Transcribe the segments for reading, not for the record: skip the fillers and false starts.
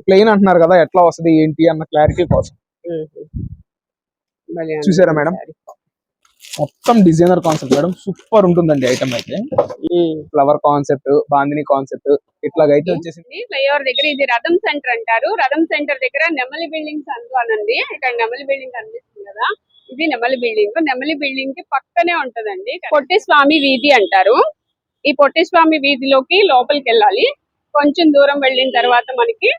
Plain అంటున్నారు కదా, ఎట్లా వస్తుంది ఏంటి అన్న క్లారిటీ కోసం. చూసారా మేడం, మొత్తం డిజైనర్ కాన్సెప్ట్ మేడం, సూపర్ ఉంటుందండి ఐటమ్ అయితే. ఫ్లవర్ కాన్సెప్ట్, బాందిని కాన్సెప్ట్ ఇట్లాగైతే వచ్చేసింది. ఫ్లైఓవర్ దగ్గర ఇది రథం సెంటర్ అంటారు. రథం సెంటర్ దగ్గర నెమలి బిల్డింగ్స్ అనండి. ఇక్కడ నెమలి బిల్డింగ్ కనిపిస్తుంది కదా, ఇది నెమలి బిల్డింగ్. నెమలి బిల్డింగ్ కి పక్కనే ఉంటదండి పొట్టి స్వామి వీధి అంటారు. ఈ పొట్టి స్వామి వీధిలోకి లోపలికి వెళ్ళాలి. కొంచెం దూరం వెళ్ళిన తర్వాత మనకి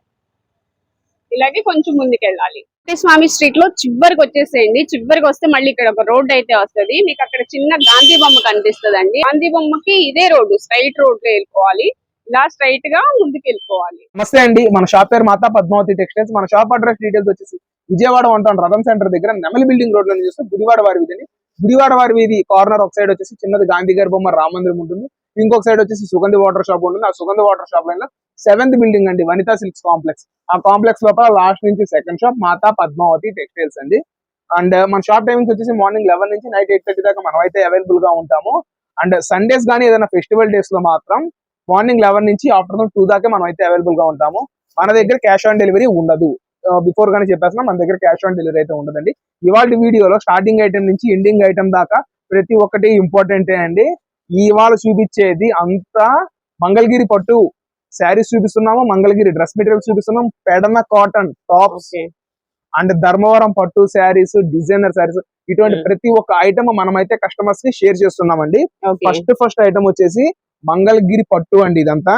ఇలాగే కొంచెం ముందుకు వెళ్ళాలి. స్వామి స్ట్రీట్ లో చివరికి వచ్చేసేయండి. చివరికి వస్తే మళ్ళీ ఇక్కడ ఒక రోడ్ అయితే వస్తుంది. మీకు అక్కడ చిన్న గాంధీ బొమ్మ కనిపిస్తుంది అండి. గాంధీ బొమ్మకి ఇదే రోడ్డు, స్ట్రైట్ రోడ్ లో వెళ్ళిపోవాలి. ఇలా స్ట్రైట్ గా ముందుకు వెళ్ళిపోవాలి. నమస్తే అండి, మన షాప్ పేరు మాతా పద్మావతి టెక్స్టైల్స్. మన షాప్ అడ్రస్ డీటెయిల్స్ వచ్చేసి విజయవాడ ఉంటాం రథం సెంటర్ దగ్గర నెమలి బిల్డింగ్ రోడ్ లో చూస్తే గుడివాడ వారి వీధి. గుడివాడ వారి వీధి కార్నర్ ఒక సైడ్ వచ్చేసి చిన్నది గాంధీ గారి బొమ్మ రామ మందిరం ఉంటుంది. ఇంకొక సైడ్ వచ్చేసి సుగంధి వాటర్ షాప్ ఉంటుంది. ఆ సుగంధి వాటర్ షాప్ లైన్ లో 7th బిల్డింగ్ అండి, వనితా సిల్క్స్ కాంప్లెక్స్. ఆ కాంప్లెక్స్ లోపల లాస్ట్ నుంచి సెకండ్ షాప్ మాతా పద్మావతి టెక్స్టైల్స్ అండి. అండ్ మన షాప్ టైమింగ్స్ వచ్చేసి మార్నింగ్ 11 నుంచి నైట్ 8:30 దాకా మనం అయితే అవైలబుల్ గా ఉంటాము. అండ్ సండేస్ కానీ ఏదైనా ఫెస్టివల్ డేస్ లో మాత్రం మార్నింగ్ 11 నుంచి ఆఫ్టర్నూన్ 2 దాకా మనం అయితే అవైలబుల్ గా ఉంటాము. మన దగ్గర క్యాష్ ఆన్ డెలివరీ ఉండదు. బిఫోర్ గానే చెప్పేస్తున్నా, మన దగ్గర క్యాష్ ఆన్ డెలివరీ అయితే ఉండదండి. ఇవాళ వీడియోలో స్టార్టింగ్ ఐటమ్ నుంచి ఎండింగ్ ఐటమ్ దాకా ప్రతి ఒక్కటి ఇంపార్టెంటే అండి. ఇవాళ చూపించేది అంతా మంగళగిరి పట్టు శారీస్ చూపిస్తున్నాము, మంగళగిరి డ్రెస్ మెటీరియల్స్ చూపిస్తున్నాం, Pedana cotton tops and Dharmavaram పట్టు శారీస్, డిజైనర్ శారీస్, ఇటువంటి ప్రతి ఒక్క ఐటమ్ మనమైతే కస్టమర్స్ కి షేర్ చేస్తున్నామండి. ఫస్ట్ ఐటమ్ వచ్చేసి మంగళగిరి పట్టు అండి. ఇదంతా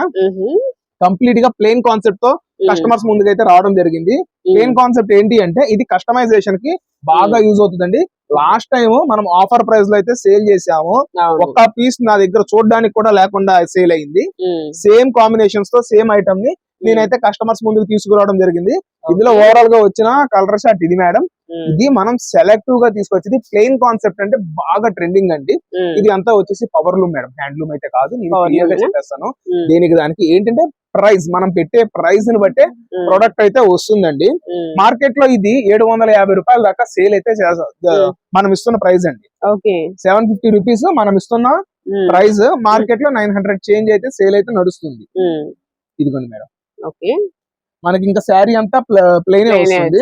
కంప్లీట్ గా ప్లెయిన్ కాన్సెప్ట్ తో కస్టమర్స్ ముందుకైతే రావడం జరిగింది. ప్లెయిన్ కాన్సెప్ట్ ఏంటి అంటే ఇది కస్టమైజేషన్ కి బాగా యూజ్ అవుతుందండి. లాస్ట్ టైం మనం ఆఫర్ ప్రైస్ లో అయితే సేల్ చేసాము. ఒక్క పీస్ నా దగ్గర చూడడానికి కూడా లేకుండా సేల్ అయింది. సేమ్ కాంబినేషన్స్ తో సేమ్ ఐటమ్ ని నేనైతే కస్టమర్స్ ముందుకు తీసుకురావడం జరిగింది. ఇందులో ఓవరాల్ గా వచ్చిన కలర్ షార్ట్ ఇది మేడం. ఇది మనం సెలెక్టివ్ గా తీసుకొచ్చింది. ప్లెయిన్ కాన్సెప్ట్ అంటే బాగా ట్రెండింగ్ అండి. ఇది అంతా వచ్చేసి పవర్ లూమ్ మేడం, హ్యాండ్లూమ్ అయితే కాదు. నేను క్లియర్ గా చెప్పేస్తాను. దీనికి దానికి ఏంటంటే ప్రైస్, మనం పెట్టే ప్రైస్ ని బట్టే ప్రొడక్ట్ అయితే వస్తుందండి. మార్కెట్ లో ఇది 750 రూపాయల దాకా సేల్ అయితే మనం ఇస్తున్న ప్రైస్ అండి. 750 రూపీస్ మనం ఇస్తున్న ప్రైస్. మార్కెట్ లో 900 చేంజ్ అయితే సేల్ అయితే నడుస్తుంది. ఇదిగోండి మేడం. మనకి ఇంకా శారీ అంతా ప్లెయిన్ వస్తుంది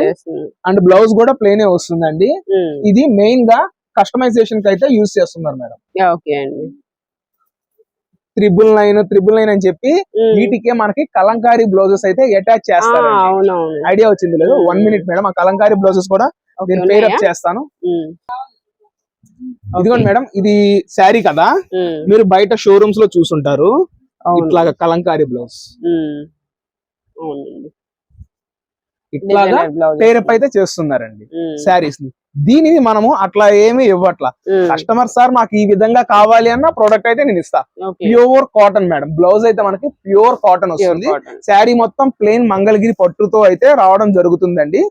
అండ్ బ్లౌజ్ కూడా ప్లెయిన్ వస్తుందండి. ఇది మెయిన్ గా కస్టమైజేషన్ కి అయితే యూజ్ చేస్తున్నారు మేడం. 999 అని చెప్పి వీటికే మనకి కలంకారీ బ్లౌజెస్ అయితే అటాచ్ చేస్తారు. ఐడియా వచ్చింది లేదు? 1 మినిట్ మేడం, ఆ కలంకారీ బ్లౌజెస్ కూడా నేను పేరప్ చేస్తాను. ఇదిగోండి మేడం, ఇది శారీ కదా, మీరు బయట షోరూమ్స్ లో చూసుంటారు ఇట్లాగా కలంకారీ బ్లౌజ్. ఇట్లాగా పేరప్ అయితే చేస్తున్నారండి శారీస్ ని. దీనిని మనము అట్లా ఏమి ఇవ్వట్లా. కస్టమర్ సార్ మాకు ఈ విధంగా కావాలి అన్న ప్రోడక్ట్ అయితే నేను ఇస్తా. Pure cotton madam. బ్లౌజ్ అయితే మనకి ప్యూర్ కాటన్ వస్తుంది. శారీ మొత్తం ప్లెయిన్ మంగళగిరి పట్టుతో అయితే రావడం జరుగుతుందండి.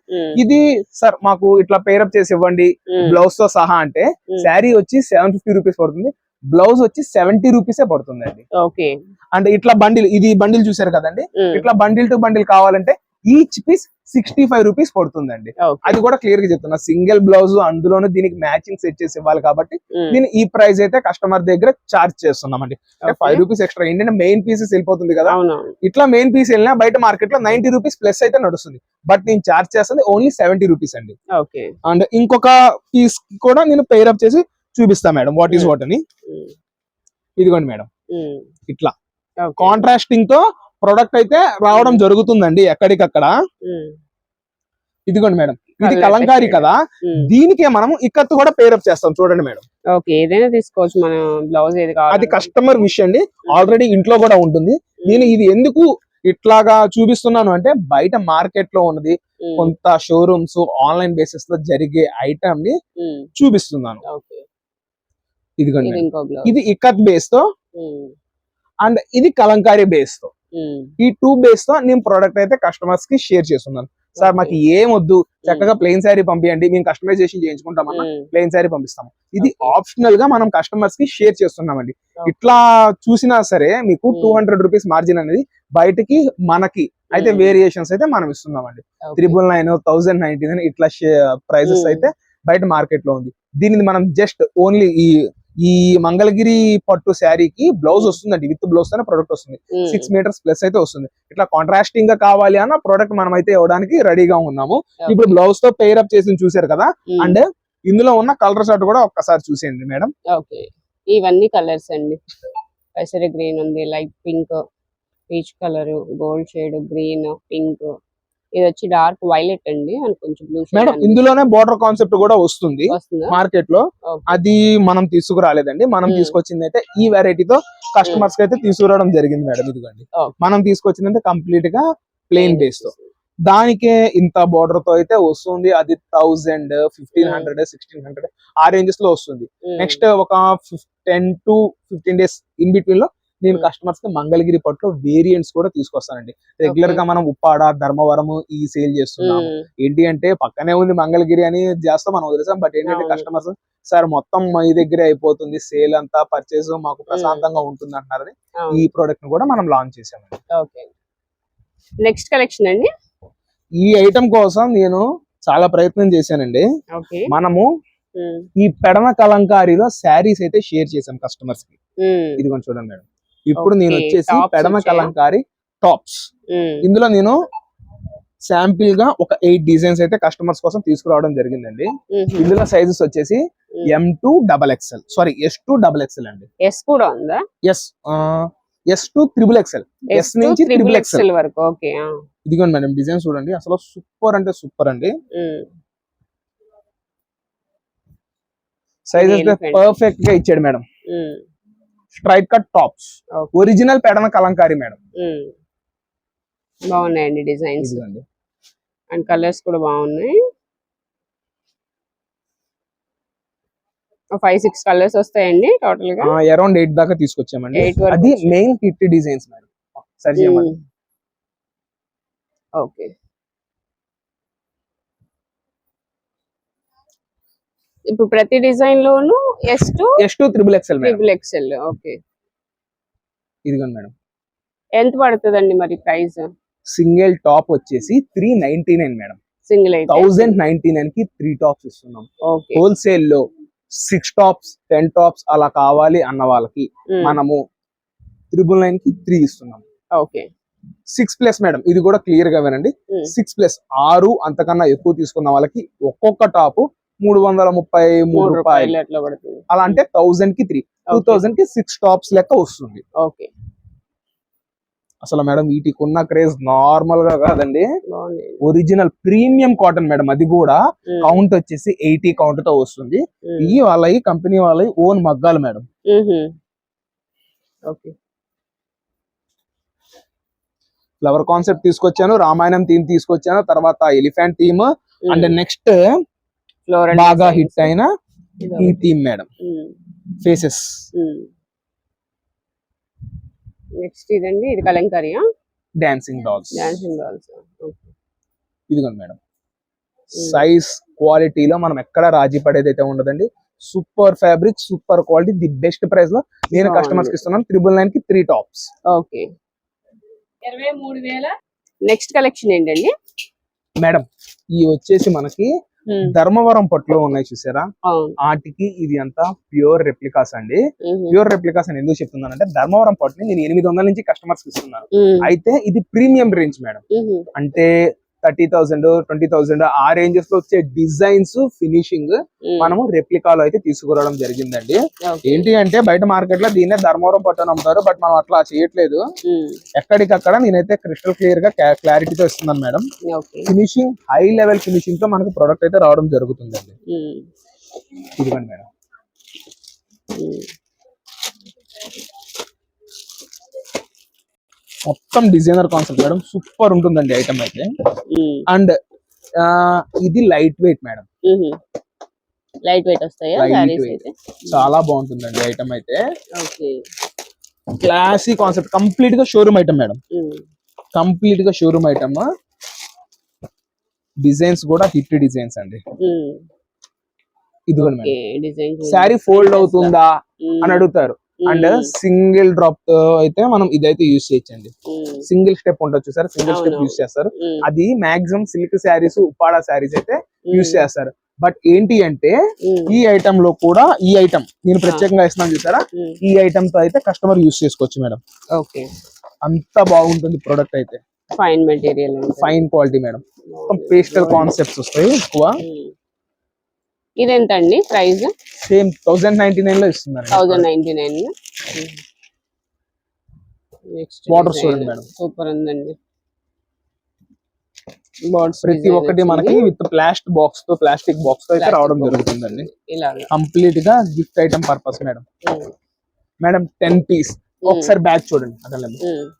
ఇది సార్ మాకు ఇట్లా పేరప్ చేసి ఇవ్వండి బ్లౌజ్ తో సహా అంటే శారీ వచ్చి 750 రూపీస్ పడుతుంది, బ్లౌజ్ వచ్చి 70 రూపీసే పడుతుందండి. అంటే ఇట్లా బండిల్, ఇది బండిల్ చూసారు కదండి, ఇట్లా బండిల్ టు బండిల్ కావాలంటే ఈచ్ పీస్ 65 రూపీస్ పడుతుందండి. అది కూడా క్లియర్ గా చెప్తున్నా. సింగిల్ బ్లౌజ్ అందులోనే దీనికి మ్యాచింగ్ సెట్ చేసి ఇవ్వాలి కాబట్టి దీని ఈ ప్రైస్ అయితే కస్టమర్ దగ్గర చార్జ్ చేస్తున్నామండి. 5 రూపీస్ ఎక్స్ట్రా. ఏంటంటే మెయిన్ పీసెస్ వెళ్ళిపోతుంది కదా, ఇట్లా మెయిన్ పీస్ వెళ్ళినా బయట మార్కెట్ లో 90 రూపీస్ ప్లస్ అయితే నడుస్తుంది. బట్ నేను చార్జ్ చేస్తుంది ఓన్లీ 70 రూపీస్ అండి. అండ్ ఇంకొక పీస్ కూడా నేను పేరప్ చేసి చూపిస్తా మేడం, వాట్ ఈస్ వాట్ అని. ఇదిగోండి మేడం, ఇట్లా కాంట్రాస్టింగ్ తో ప్రొడక్ట్ అయితే రావడం జరుగుతుందండి ఎక్కడికక్కడ. ఇదిగోండి మేడం, ఇది కలంకారీ కదా, దీనికే మనం ఇక్కత్ కూడా పేరప్ చేస్తాం. చూడండి మేడం, ఏదైనా తీసుకోవచ్చు మనం, బ్లౌజ్ ఏది కావాలి అది కస్టమర్ విష్ అండి. ఆల్రెడీ ఇంట్లో కూడా ఉంటుంది. నేను ఇది ఎందుకు ఇట్లాగా చూపిస్తున్నాను అంటే బయట మార్కెట్ లో ఉన్నది కొంత షోరూమ్స్ ఆన్లైన్ బేసిస్ లో జరిగే ఐటమ్ ని చూపిస్తున్నాను. ఇదిగోండి, ఇది ఇక్కత్ బేస్ తో అండ్ ఇది కలంకారీ బేస్ తో. ఈ 2 బేస్ తో నేను ప్రోడక్ట్ అయితే కస్టమర్స్ కి షేర్ చేస్తున్నాను. సార్ మాకు ఏం వద్దు, చక్కగా ప్లెయిన్ శారీ పంపించండి, మేము కస్టమైజేషన్ చేయించుకుంటామన్నా ప్లెయిన్ శారీ పంపిస్తాము. ఇది ఆప్షనల్ గా మనం కస్టమర్స్ కి షేర్ చేస్తున్నామండి. ఇట్లా చూసినా సరే మీకు 200 రూపీస్ మార్జిన్ అనేది బయటకి మనకి అయితే వేరియేషన్స్ అయితే మనం ఇస్తున్నామండి. 999, 1099 ఇట్లా ప్రైజెస్ అయితే బయట మార్కెట్ లో ఉంది. దీనిని మనం జస్ట్ ఓన్లీ ఈ ఈ మంగళగిరి పట్టు శారీకి బ్లౌజ్ వస్తుందండి, విత్ బ్లౌజ్ తోనే ప్రొడక్ట్ వస్తుంది. 6 మీటర్స్ ప్లస్ అయితే వస్తుంది. ఇట్లా కాంట్రాస్టింగ్ గా కావాలి అన్న ప్రోడక్ట్ మనం అయితే ఇవ్వడానికి రెడీగా ఉన్నాము. ఇప్పుడు బ్లౌజ్ తో పేర్ అప్ చేసి చూసారు కదా, అండ్ ఇందులో ఉన్న కలర్ షార్ట్ కూడా ఒక్కసారి చూసేయండి మేడం. ఓకే, ఇవన్నీ కలర్స్ అండి. పెసరి గ్రీన్ ఉంది, light pink, peach colour, gold shade, green, pink, ఇది వచ్చి డార్క్ వైలెట్ అండి, అండ్ కొంచెం బ్లూ మేడం ఇందులోనే బోర్డర్ కాన్సెప్ట్ కూడా వస్తుంది వస్తుందా మార్కెట్ లో. అది మనం తీసుకురాలేదండి, మనం తీసుకొచ్చింది అయితే ఈ వెరైటీతో కస్టమర్స్ కి అయితే తీసుకురావడం జరిగింది మేడం. ఇదిగోండి మనం తీసుకొచ్చింది కంప్లీట్ గా ప్లెయిన్ బేస్ తో, దానికే ఇంత బోర్డర్ తో అయితే వస్తుంది. అది 1000, 1500, 1600 ఆ రేంజెస్ లో వస్తుంది. నెక్స్ట్ ఒక 10 to 15 days ఇన్ బిట్వీన్ లో నేను కస్టమర్స్ కి మంగళగిరి పట్టులో వేరియంట్స్ కూడా తీసుకొస్తానండి. రెగ్యులర్ గా మనం ఉప్పాడ, ధర్మవరం ఈ సేల్ చేస్తున్నాము. ఏంటి అంటే పక్కనే ఉంది మంగళగిరి అని చేస్తాం మనం వదిలేసాం. బట్ ఏంటంటే కస్టమర్స్ సార్ మొత్తం మీ దగ్గరే అయిపోతుంది సేల్ అంతా, పర్చేస్ మాకు ప్రశాంతంగా ఉంటుంది అంటున్నారని ఈ ప్రోడక్ట్ ని కూడా మనం లాంచ్ చేసామండి. నెక్స్ట్ కలెక్షన్ అండి, ఈ ఐటమ్ కోసం నేను చాలా ప్రయత్నం చేశానండి. మనము ఈ పెడమ కలంకారీలో శారీస్ అయితే షేర్ చేసాం కస్టమర్స్ కి. ఇదిగోండి చూడండి మేడం, ఇప్పుడు నేను వచ్చేసి పెడమ కలంకారీ టాప్స్, ఇందులో నేను శాంపిల్ గా ఒక 8 డిజైన్స్ అయితే కస్టమర్స్ కోసం తీసుకురావడం జరిగిందండి. ఇందులో సైజెస్ వచ్చేసి M2 XXL, sorry S2 XXL అండి. ఎస్ కూడా ఉందా? S2 XXL, S నుంచి XXL వరకు. ఓకే, ఇదిగోండి మేడం డిజైన్ చూడండి, అసలు సూపర్ అంటే సూపర్ అండి. సైజెస్ పర్ఫెక్ట్ గా ఇచ్చాడు madam. Straight cut tops, original పెడమ కలంకారీ మేడం. బాగున్నాయండి డిజైన్స్ అండ్ కలర్స్ కూడా బాగున్నాయి. 5-6 కలర్స్ వస్తాయండి టోటల్ గా. అరౌండ్ 8 దాకా తీసుకొచ్చామండి. అది మెయిన్ హిట్ డిజైన్స్ మేడం. సరి చేయమని. ఓకే, ఇప్పుడు ప్రతి డిజైన్ లోను S2 XXL. ఓకే, ఇదిగోండి మేడం. ఎంత పడుతుందండి మరి ప్రైస్? సింగిల్ టాప్ వచ్చేసి 399 మేడం. సింగిల్ అయితే 1099 కి 3 టాప్స్ ఇస్తున్నాం. హోల్సేల్ లో 6 టాప్స్ 10 టాప్స్ అలా కావాలి అన్న వాళ్ళకి మనము 999 కి 3 ఇస్తున్నాం. ఓకే, 6+ మేడం, ఇది కూడా క్లియర్ గా వినండి. 6+ 6 అంతకన్నా ఎక్కువ తీసుకున్న వాళ్ళకి ఒక్కొక్క టాప్ 333 రూపాయలు అలా, అంటే 1000 కి 3, 2000 కి 6 టాప్స్ లెక్క వస్తుంది. ఓకే, అసలు మేడం వీటికి ఉన్న క్రేజ్ నార్మల్ గా కాదండి, ఒరిజినల్ ప్రీమియం కాటన్ మేడం. అది కూడా కౌంట్ వచ్చేసి 80 కౌంట్ తో వస్తుంది. ఈ వాళ్ళవి కంపెనీ వాళ్ళవి ఓన్ మగ్గాలు మేడం. ఫ్లవర్ కాన్సెప్ట్ తీసుకొచ్చాను, రామాయణం థీమ్ తీసుకొచ్చాను, తర్వాత ఎలిఫెంట్ థీమ్, అండ్ నెక్స్ట్ బాగా హిట్ అయిన ఈ థీమ్ మేడం, ఫేసెస్. నెక్స్ట్ ఇదండి, ఇది కలంకారీయా? Dancing dolls. ఇదిగోండి మేడం, సైజ్ క్వాలిటీలో మనం ఎక్కడ రాజీ పడేది అయితే ఉండదండి. Super fabric, super quality, the best price లో నేను కస్టమర్స్ కి ఇస్తున్నాను. 999 కి 3 టాప్స్. ఓకే, 23,000. నెక్స్ట్ కలెక్షన్ ఏంటండి మేడం? ఈ వచ్చేసి మనకి ధర్మవరం పట్టులో ఉన్నాయి చూసారా, వాటికి ఇది అంతా ప్యూర్ రెప్లికాస్ అండి. ప్యూర్ రెప్లికాస్ అని ఎందుకు చెప్తున్నానంటే, ధర్మవరం పట్టుని నేను 800 నుంచి కస్టమర్స్ కి ఇస్తున్నాను. అయితే ఇది ప్రీమియం రేంజ్ మేడం, అంటే 30,000, 20,000 ఆ రేంజెస్ లో వచ్చే డిజైన్స్, ఫినిషింగ్ మనము రెప్లికాలో అయితే తీసుకురావడం జరిగిందండి. ఏంటి అంటే బయట మార్కెట్ లో దీన్నే ధర్మవరం పట్టు అని అమ్ముతారు, బట్ మనం అట్లా చేయట్లేదు. ఎక్కడికక్కడ నేనైతే క్రిస్టల్ క్లియర్ గా క్లారిటీతో ఇస్తున్నాను madam. Finishing high level finishing తో మనకు ప్రొడక్ట్ అయితే రావడం జరుగుతుందండి. ఇదిగోండి మేడం, మొత్తం డిజైనర్ కాన్సెప్ట్ మేడం, సూపర్ ఉంటుందండి ఐటమ్ అయితే. అండ్ ఇది light weight madam, light weight వస్తాయా? చాలా బాగుంటుందండి ఐటమ్ అయితే. క్లాసీ కాన్సెప్ట్, కంప్లీట్ గా షోరూమ్ ఐటమ్ మేడం, కంప్లీట్ గా షోరూమ్ ఐటమ్. డిజైన్స్ కూడా హిట్ డిజైన్స్ అండి. ఇదిగోండి మేడం, శారీ ఫోల్డ్ అవుతుందా అని అడుగుతారు. అండ్ సింగిల్ డ్రాప్ అయితే మనం ఇదైతే యూజ్ చేయొచ్చండి. సింగిల్ స్టెప్ ఉండొచ్చు సార్, సింగిల్ స్టెప్ యూజ్ చేస్తారు. అది మాక్సిమం సిల్క్ శారీస్, ఉప్పాడ శారీస్ అయితే యూజ్ చేస్తారు. బట్ ఏంటి అంటే ఈ ఐటమ్ లో కూడా ఈ ఐటమ్ నేను ప్రత్యేకంగా ఇస్తున్నాను చూసారా, ఈ ఐటమ్ తో అయితే కస్టమర్ యూస్ చేసుకోవచ్చు మేడం. ఓకే, అంత బాగుంటుంది ప్రోడక్ట్ అయితే, fine material, fine quality madam. మొత్తం పేస్టల్ కాన్సెప్ట్స్ వస్తాయి ఎక్కువ. ఇదెంతండి ప్రైస్? సేమ్ 1099 లో ఇస్తున్నారు. 1099. బార్డర్స్ చూడండి మేడం, సూపర్ ఉందండి. బార్డర్స్ ప్రతి ఒక్కటి మనకి విత్ ప్లాస్టిక్ బాక్స్ తో అయితే రావడం జరుగుతుందండి. కంప్లీట్ గా gift item purpose madam. Madam 10 piece ఒకసారి బ్యాగ్ చూడండి,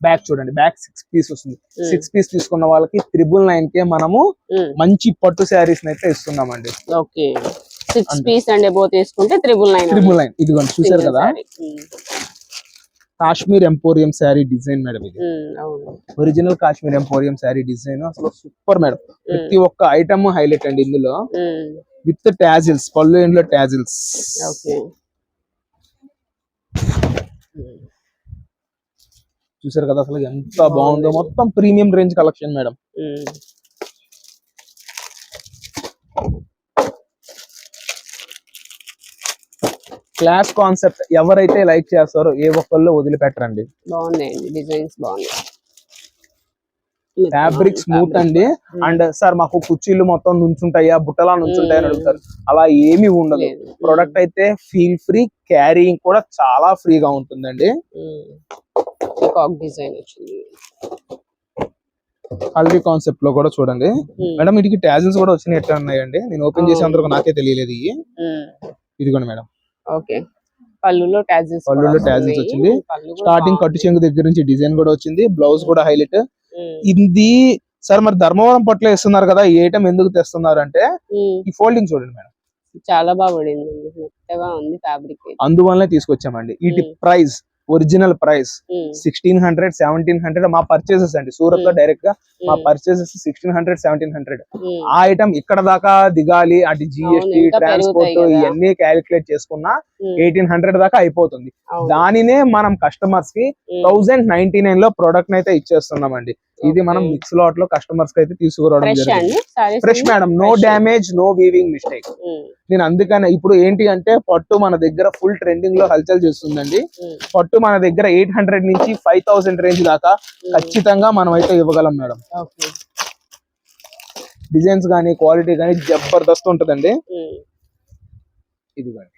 బ్యాగ్ చూడండి, బ్యాగ్ 6 పీస్ వస్తుంది. 6 పీస్ తీసుకున్న వాళ్ళకి 999 కే మనము మంచి పట్టు శారీస్ అయితే ఇస్తున్నామండి. ఓకే, 6 పీస్ అండ్ అబౌవ్ తీసుకుంటే 999. ఇదిగోండి చూసారు కదా, Kashmir emporium sari design madam ఇది. Original Kashmir emporium sari design అసలు సూపర్ మేడం. ప్రతి ఒక్క ఐటమ్ హైలైట్ అండి ఇందులో, విత్ టాజిల్స్, పళ్ళు ఎండ్లో టాజిల్స్. చూసారు కదా అసలు ఎంత బాగుందో, మొత్తం premium range collection madam. Class concept ఎవరైతే లైక్ చేస్తారో ఏ ఒక్కళ్ళు వదిలిపెట్టరండి. బాగున్నాయండి, డిజైన్స్ బాగున్నాయి, ఫ్యాబ్రిక్ స్మూత్ అండి. అండ్ సార్ మాకు కుర్చీలు మొత్తం నుంచుంటాయా, బుట్టలా నుంచుంటాయా అని అడుగుతారు, అలా ఏమీ ఉండదు. ప్రొడక్ట్ అయితే ఫీల్ ఫ్రీ, క్యారీయింగ్ కూడా చాలా ఫ్రీగా ఉంటుందండి. డిజైన్ వచ్చింది, హల్దీ కాన్సెప్ట్ లో కూడా చూడండి మేడం. వీటికి టాజిల్స్ కూడా వచ్చినాయి, ఎట్లా ఉన్నాయండి, నేను ఓపెన్ చేసే అందరూ నాకే తెలియలేదు. ఇదిగోండి మేడం, ఓకే, పళ్ళులో టాజిల్స్ వచ్చింది. స్టార్టింగ్ కట్టు చెంగు దగ్గర నుంచి డిజైన్ కూడా వచ్చింది, బ్లౌజ్ కూడా హైలైట్. ఇది సార్ మరి ధర్మవరం పట్ల ఇస్తున్నారు కదా, ఈ ఐటమ్ ఎందుకు తెస్తున్నారు అంటే ఈ ఫోల్డింగ్ చూడండి మేడం, చాలా బాగా పడింది, మెత్తగా ఉంది ఫ్యాబ్రిక్, అందువల్లనే తీసుకొచ్చామండి. వీటి ప్రైస్ ఒరిజినల్ ప్రైస్ 1600, 1700 మా పర్చేసెస్ అండి. సూరత్ లో డైరెక్ట్ గా మా పర్చేసెస్ 1600, 1700. ఆ ఐటమ్ ఇక్కడ దాకా దిగాలి అంటే జిఎస్టి, ట్రాన్స్పోర్ట్ ఇవన్నీ క్యాలిక్యులేట్ చేసుకున్నా 1800 దాకా అయిపోతుంది. దానినే మనం కస్టమర్స్ కి 1099 లో ప్రొడక్ట్ అయితే ఇచ్చేస్తున్నామండి. ఇది మనం మిక్స్ లాట్ లో కస్టమర్స్ కి అయితే తీసుకురావడం జరిగింది. Fresh madam, no damage, no weaving mistake. నేను అందుకనే ఇప్పుడు ఏంటి అంటే పట్టు మన దగ్గర ఫుల్ ట్రెండింగ్ లో హల్చల్ చేస్తుందండి. పట్టు మన దగ్గర 800 నుంచి 5000 రేంజ్ దాకా ఖచ్చితంగా మనం అయితే ఇవ్వగలం మేడం. డిజైన్స్ గానీ క్వాలిటీ గానీ జబర్దస్త్ ఉంటదండి. ఇదిగోండి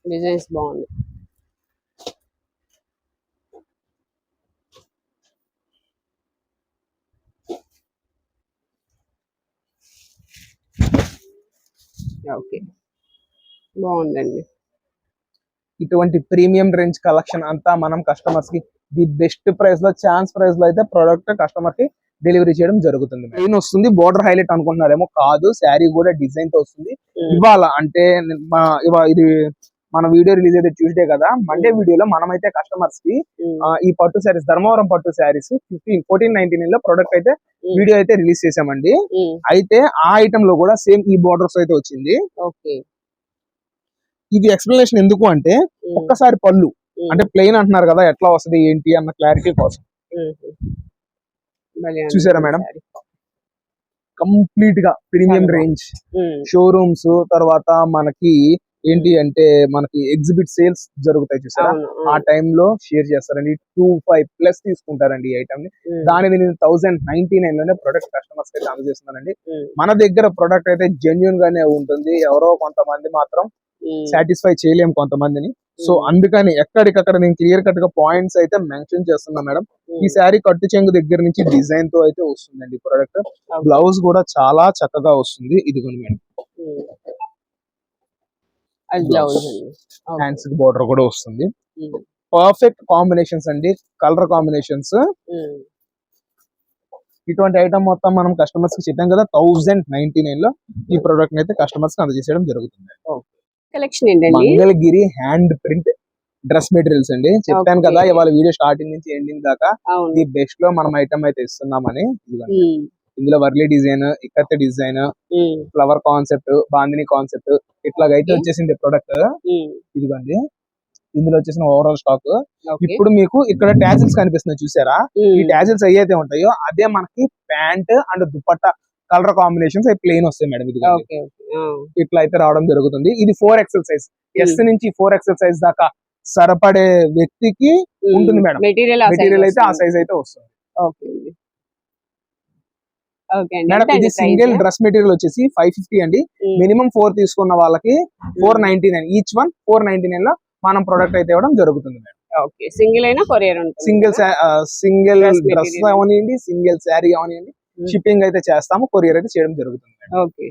డిజైన్స్ బాగుంది. ఓకే, బాగుందండి. ఇటువంటి ప్రీమియం రేంజ్ కలెక్షన్ అంతా మనం కస్టమర్స్ కి ది బెస్ట్ ప్రైస్ లో, ఛాన్స్ ప్రైస్ లో అయితే ప్రొడక్ట్ కస్టమర్ కి డెలివరీ చేయడం జరుగుతుంది. మెయిన్ వస్తుంది బోర్డర్ హైలైట్ అనుకుంటున్నారేమో, కాదు, శారీ కూడా డిజైన్ తో వస్తుంది. ఇవాళ అంటే ఇది మన వీడియో రిలీజ్ అయితే ట్యూస్డే కదా, మండే వీడియోలో మనమైతే కస్టమర్స్ కి ఈ పట్టు శారీస్, ధర్మవరం పట్టు శారీస్ 1499 లో ప్రొడక్ట్ అయితే వీడియో అయితే రిలీజ్ చేసామండి. అయితే ఆ ఐటమ్ లో కూడా సేమ్ ఈ బోర్డర్స్ అయితే వచ్చింది. ఇది ఎక్స్ప్లెనేషన్ ఎందుకు అంటే, ఒక్కసారి పళ్ళు అంటే ప్లెయిన్ అంటున్నారు కదా, ఎట్లా వస్తుంది ఏంటి అన్న క్లారిటీ కోసం. చూసారా మేడం, కంప్లీట్ గా ప్రీమియం రేంజ్. షోరూమ్స్ తర్వాత మనకి ఏంటి అంటే మనకి ఎగ్జిబిట్ సేల్స్ జరుగుతాయి చూసారా, ఆ టైంలో షేర్ చేస్తారండి. 25+ తీసుకుంటారండి ఈ ఐటమ్ ని. దానిని నేను 1099 లోనే ప్రొడక్ట్ కస్టమర్స్ అయితే అందజేస్తున్నానండి. మన దగ్గర ప్రొడక్ట్ అయితే జెన్యున్ గానే ఉంటుంది, ఎవరో కొంతమంది మాత్రం సాటిస్ఫై చేయలేము కొంతమందిని. సో అందుకని ఎక్కడికక్కడ నేను క్లియర్ కట్ గా పాయింట్స్ అయితే మెన్షన్ చేస్తున్నా మేడం. ఈ శారీ కట్టు చెంగు దగ్గర నుంచి డిజైన్ తో అయితే వస్తుందండి ప్రొడక్ట్. బ్లౌజ్ కూడా చాలా చక్కగా వస్తుంది. ఇదిగోండి మేడం, హ్యాండ్స్ కి బోర్డర్ కూడా వస్తుంది. పర్ఫెక్ట్ కాంబినేషన్స్ అండి, కలర్ కాంబినేషన్స్. ఇటువంటి ఐటమ్ మొత్తం మనం కస్టమర్స్ కి చెప్పాం కదా, 1099 లో ఈ ప్రొడక్ట్ అయితే కస్టమర్స్ కి అందజేయడం జరుగుతుంది. కలెక్షన్ ఏంటండి? Mangalagiri hand print dress materials అండి. చెప్పాను కదా ఇవాళ వీడియో స్టార్టింగ్ నుంచి ఎండింగ్ దాకా ది బెస్ట్ లో మనం ఐటమ్ అయితే ఇస్తున్నామని. ఇందులో Warli design, ikat design, flower concept, bandhani concept ఇట్లాగైతే వచ్చేసింది ప్రొడక్ట్. ఇదిగోండి, ఇందులో వచ్చేసిన ఓవరాల్ స్టాక్. ఇప్పుడు మీకు ఇక్కడ టాజిల్స్ కనిపిస్తున్నాయి చూసారా, ఈ టాజిల్స్ ఏవైతే ఉంటాయో అదే మనకి pant and dupatta colour combinations plain వస్తాయి మేడం. ఇది ఓకే ఇట్లా అయితే రావడం జరుగుతుంది. ఇది 4XL సైజ్, ఎస్ నుంచి 4XL సైజ్ దాకా సరిపడే వ్యక్తికి ఉంటుంది మేడం. మెటీరియల్ అయితే ఆ సైజ్ అయితే వస్తుంది. ఓకే ఓకే మేడం ఇది సింగిల్ డ్రెస్ మెటీరియల్ వచ్చేసి 550 అండి. మినిమం 4 తీసుకున్న వాళ్ళకి 499, ఈచ్ వన్ 499 లో మనం ప్రొడక్ట్ అయితే ఇవ్వడం జరుగుతుంది మేడం. ఓకే సింగిల్ అయినా కొరియర్ ఉంటుంది. సింగిల్ డ్రెస్ అవనియండి, సింగిల్ శారీ అవనియండి, షిప్పింగ్ అయితే చేస్తాము, కొరియర్ అయితే చేయడం జరుగుతుంది మేడం. ఓకే